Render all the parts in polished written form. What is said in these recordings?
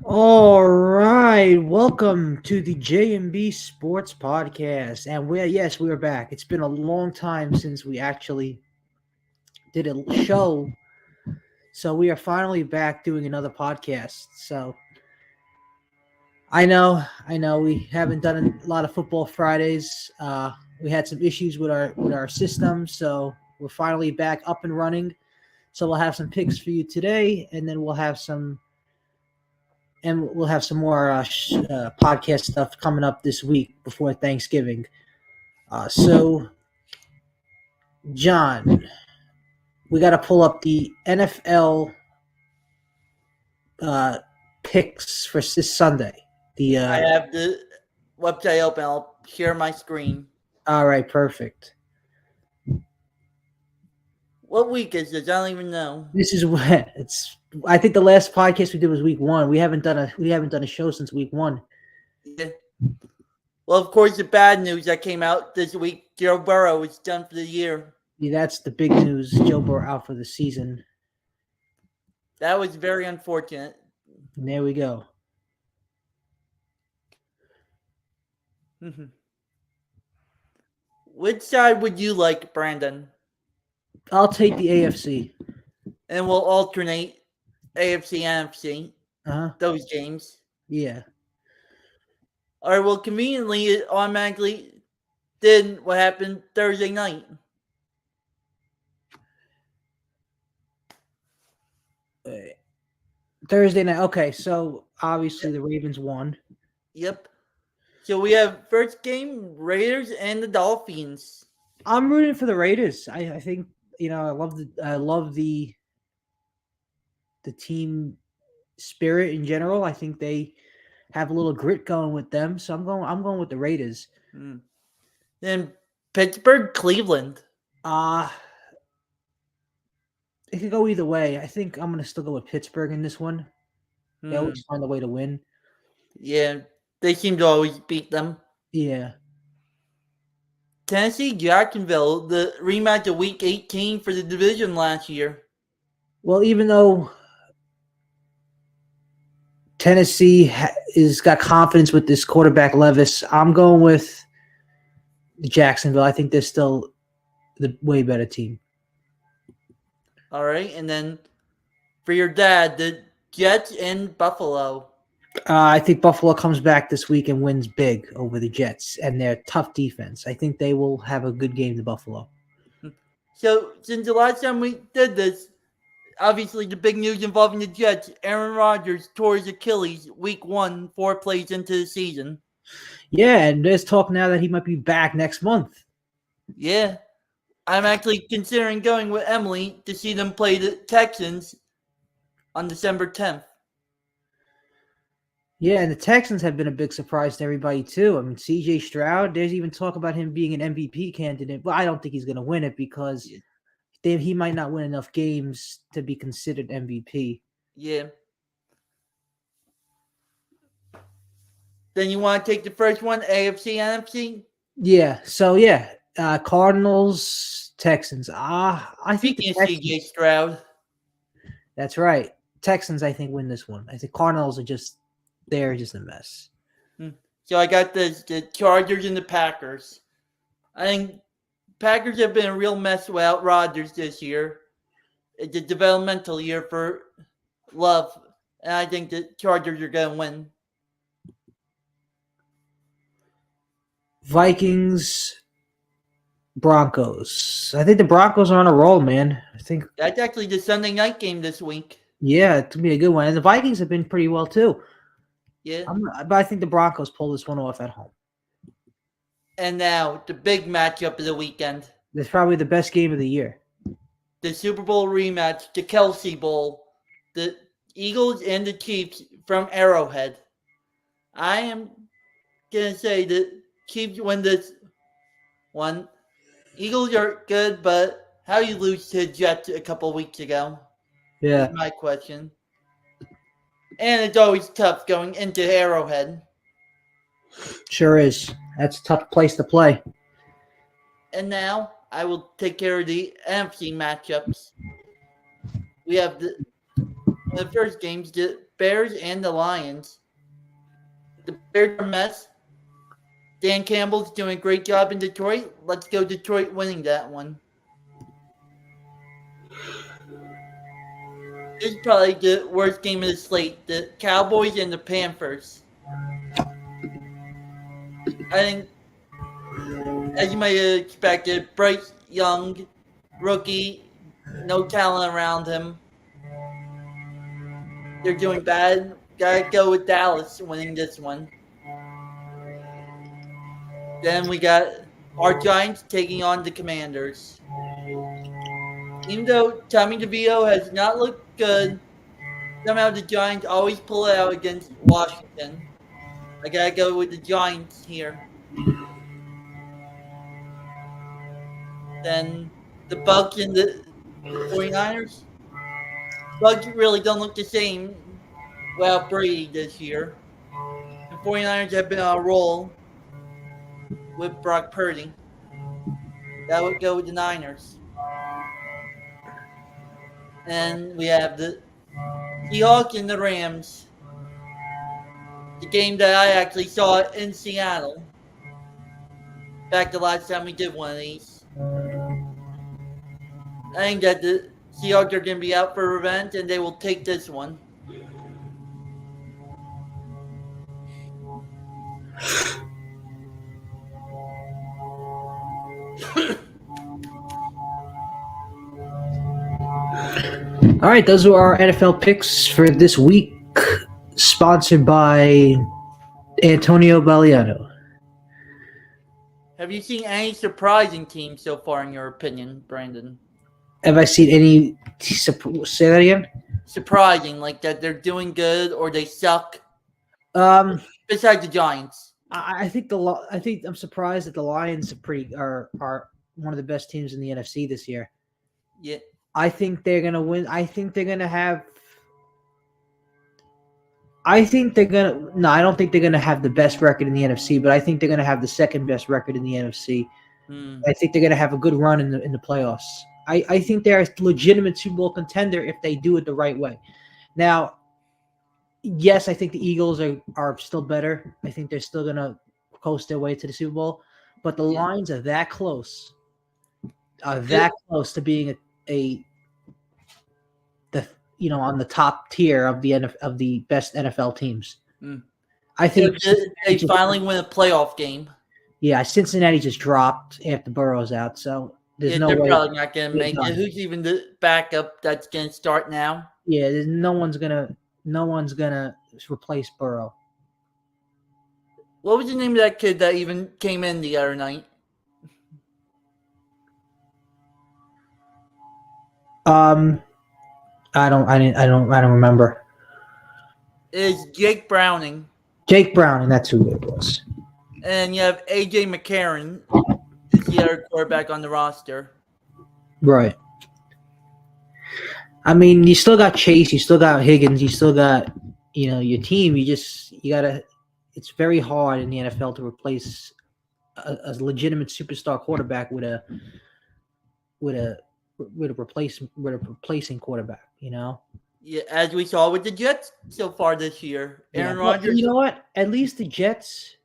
All right, welcome to the J&B Sports Podcast, and we are back. It's been a long time since we actually did a show, so we are finally back doing another podcast. So I know, we haven't done a lot of football Fridays. We had some issues with our system, so we're finally back up and running. So we'll have some picks for you today, and then we'll have some more podcast stuff coming up this week before Thanksgiving. So, John, we got to pull up the NFL uh, picks for this Sunday. The I have the website open. I'll share my screen. All right, perfect. What week is this? I don't even know. This is what it's. I think the last podcast we did was week 1. We haven't done a show since week 1. Yeah. Well, of course, the bad news that came out this week: Joe Burrow is done for the year. Yeah, that's the big news. Joe Burrow out for the season. That was very unfortunate. And there we go. Which side would you like, Brandon? I'll take the AFC. And we'll alternate AFC, NFC. Uh-huh. Those games. Yeah. All right. Well, conveniently, it automatically did what happened Thursday night. Thursday night. Okay, so obviously the Ravens won. Yep. So we have first game Raiders and the Dolphins. I'm rooting for the Raiders. I think I love the team spirit in general. I think they have a little grit going with them. So I'm going with the Raiders. Then Pittsburgh, Cleveland. It could go either way. I think I'm gonna still go with Pittsburgh in this one. They always find a way to win. Yeah, they seem to always beat them. Yeah. Tennessee, Jacksonville, the rematch of Week 18 for the division last year. Well, even though Tennessee is got confidence with this quarterback Levis, I'm going with Jacksonville. I think they're still the way better team. All right, and then for your dad, the Jets and Buffalo. I think Buffalo comes back this week and wins big over the Jets and their tough defense. I think they will have a good game to Buffalo. So, since the last time we did this, obviously the big news involving the Jets, Aaron Rodgers tore his Achilles Week 1, 4 plays into the season. Yeah, and there's talk now that he might be back next month. Yeah. I'm actually considering going with Emily to see them play the Texans on December 10th. Yeah, and the Texans have been a big surprise to everybody, too. I mean, C.J. Stroud, there's even talk about him being an MVP candidate. Well, I don't think he's going to win it because he might not win enough games to be considered MVP. Yeah. Then you want to take the first one, AFC, NFC? Yeah, so Cardinals, Texans. I think the Texans, C.J. Stroud. That's right. Texans, I think, win this one. I think Cardinals they're just a mess. So I got the Chargers and the Packers. I think Packers have been a real mess without Rodgers this year. It's a developmental year for Love, and I think the Chargers are going to win. Vikings, Broncos. I think the Broncos are on a roll, man. I think that's actually the Sunday night game this week. Yeah, it's gonna be a good one. And the Vikings have been pretty well too. Yeah. But I think the Broncos pull this one off at home. And now the big matchup of the weekend. It's probably the best game of the year. The Super Bowl rematch, the Kelsey Bowl, the Eagles and the Chiefs from Arrowhead. I am gonna say that Chiefs win this one. Eagles are good, but how you lose to the Jets a couple weeks ago? Yeah, is my question. And it's always tough going into Arrowhead. Sure is. That's a tough place to play. And now I will take care of the NFC matchups. We have the first games, the Bears and the Lions. The Bears are a mess. Dan Campbell's doing a great job in Detroit. Let's go Detroit winning that one. This is probably the worst game of the slate. The Cowboys and the Panthers. I think, as you might have expected, Bryce Young, rookie, no talent around him. They're doing bad. Gotta go with Dallas winning this one. Then we got our Giants taking on the Commanders. Even though Tommy DeVito has not looked good, somehow the Giants always pull it out against Washington. I gotta go with the Giants here. Then the Bucs and the 49ers. Bucs really don't look the same without Brady this year. The 49ers have been on a roll with Brock Purdy. That would go with the Niners. And we have the Seahawks and the Rams. The game that I actually saw in Seattle. Back the last time we did one of these. I think that the Seahawks are going to be out for revenge and they will take this one. All right, those are our NFL picks for this week, sponsored by Antonio Baliano. Have you seen any surprising teams so far, in your opinion, Brandon? Have I seen any? Say that again. Surprising, like that they're doing good or they suck. Besides the Giants, I think I'm surprised that the Lions are one of the best teams in the NFC this year. Yeah. I think they're gonna win. I think they're gonna have. I think they're gonna. No, I don't think they're gonna have the best record in the NFC, but I think they're gonna have the second best record in the NFC. I think they're gonna have a good run in the playoffs. I think they're a legitimate Super Bowl contender if they do it the right way. Now, yes, I think the Eagles are still better. I think they're still gonna coast their way to the Super Bowl, but the Lions are that close. To being on the top tier of the best NFL teams. I think they finally win a playoff game. Yeah, Cincinnati just dropped after Burrow's out, so there's no way they're probably not going to make it. Who's even the backup that's going to start now? Yeah, there's no one's gonna replace Burrow. What was the name of that kid that even came in the other night? I don't remember. It's Jake Browning. Jake Browning, that's who it was. And you have AJ McCarron, is the other quarterback on the roster. Right. I mean, you still got Chase, you still got Higgins, you still got your team. You gotta. It's very hard in the NFL to replace a legitimate superstar quarterback with a replacing quarterback, Yeah, as we saw with the Jets so far this year. Aaron Rodgers. You know what? At least the Jets.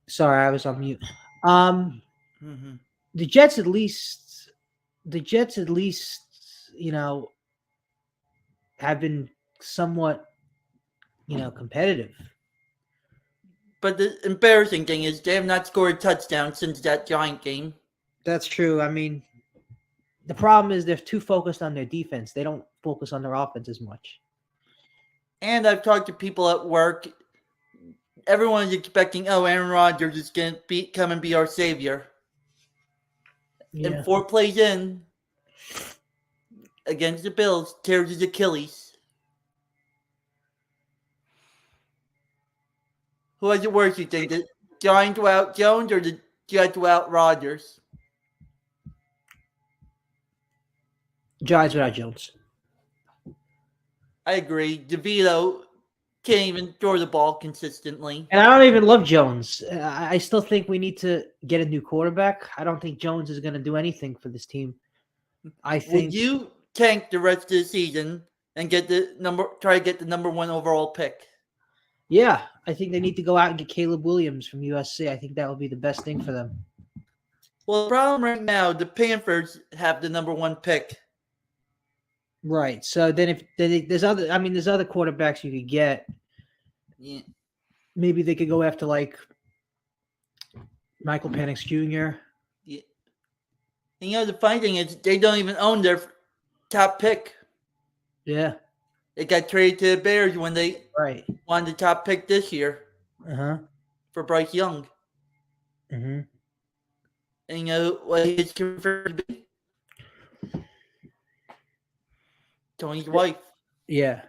Sorry, I was on mute. The Jets at least, have been somewhat, competitive. But the embarrassing thing is they have not scored a touchdown since that Giant game. That's true. I mean, the problem is they're too focused on their defense. They don't focus on their offense as much. And I've talked to people at work. Everyone's expecting, Aaron Rodgers is going to come and be our savior. Yeah. And 4 plays in, against the Bills tears his Achilles. Who has it worse, you think? The Giants without Jones or the Jets without Rodgers? Giants without Jones. I agree. DeVito can't even throw the ball consistently. And I don't even love Jones. I still think we need to get a new quarterback. I don't think Jones is going to do anything for this team. I think. Would you tank the rest of the season and try to get the number 1 overall pick? Yeah, I think they need to go out and get Caleb Williams from USC. I think that would be the best thing for them. Well, the problem right now, the Panthers have the number 1 pick. Right. So then there's other quarterbacks you could get. Yeah. Maybe they could go after like Michael Penix Jr. Yeah. And the funny thing is they don't even own their top pick. Yeah. It got traded to the Bears when they wanted the top pick this year. For Bryce Young. Mm-hmm. And you know what his preferred to be? Tony's wife. Yeah.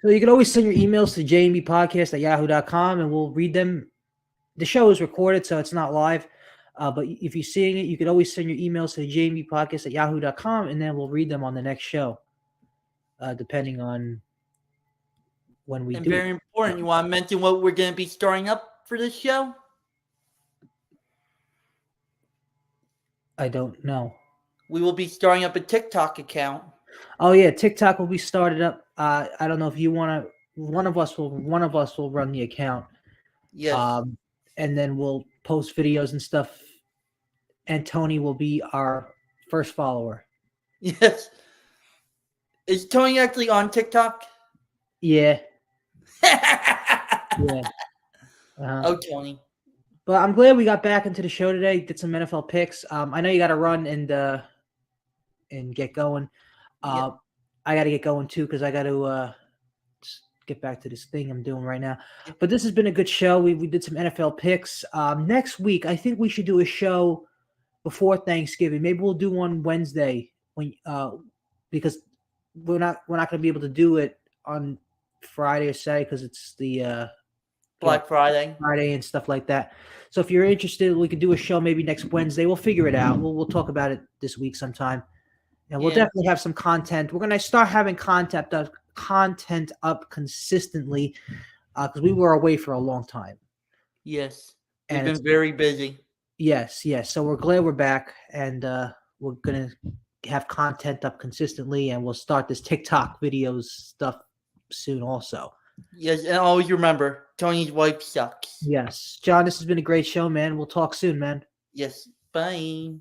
So you can always send your emails to jmbpodcast@yahoo.com and we'll read them. The show is recorded, so it's not live. But if you're seeing it, you can always send your emails to jmbpodcast@yahoo.com and then we'll read them on the next show, depending on when we do. Very important, you want to mention what we're going to be starting up for this show? I don't know. We will be starting up a TikTok account. Oh yeah, TikTok will be started up. I don't know if you want to. One of us will run the account. Yes. And then we'll post videos and stuff. And Tony will be our first follower. Yes. Is Tony actually on TikTok? Yeah. Yeah. Oh, Tony. But I'm glad we got back into the show today. Did some NFL picks. I know you got to run and get going. I got to get going too because I got to get back to this thing I'm doing right now. But this has been a good show. We did some NFL picks. Next week, I think we should do a show before Thanksgiving. Maybe we'll do one Wednesday because we're not going to be able to do it on Friday or Saturday because it's the Black Friday and stuff like that. So if you're interested, we could do a show maybe next Wednesday. We'll figure it out. We'll talk about it this week sometime. And we'll definitely have some content. We're going to start having content up consistently because we were away for a long time. Yes. We've been very busy. Yes. So we're glad we're back, and we're going to have content up consistently, and we'll start this TikTok videos stuff soon also. Yes, and always remember, Tony's wife sucks. Yes. John, this has been a great show, man. We'll talk soon, man. Yes. Bye.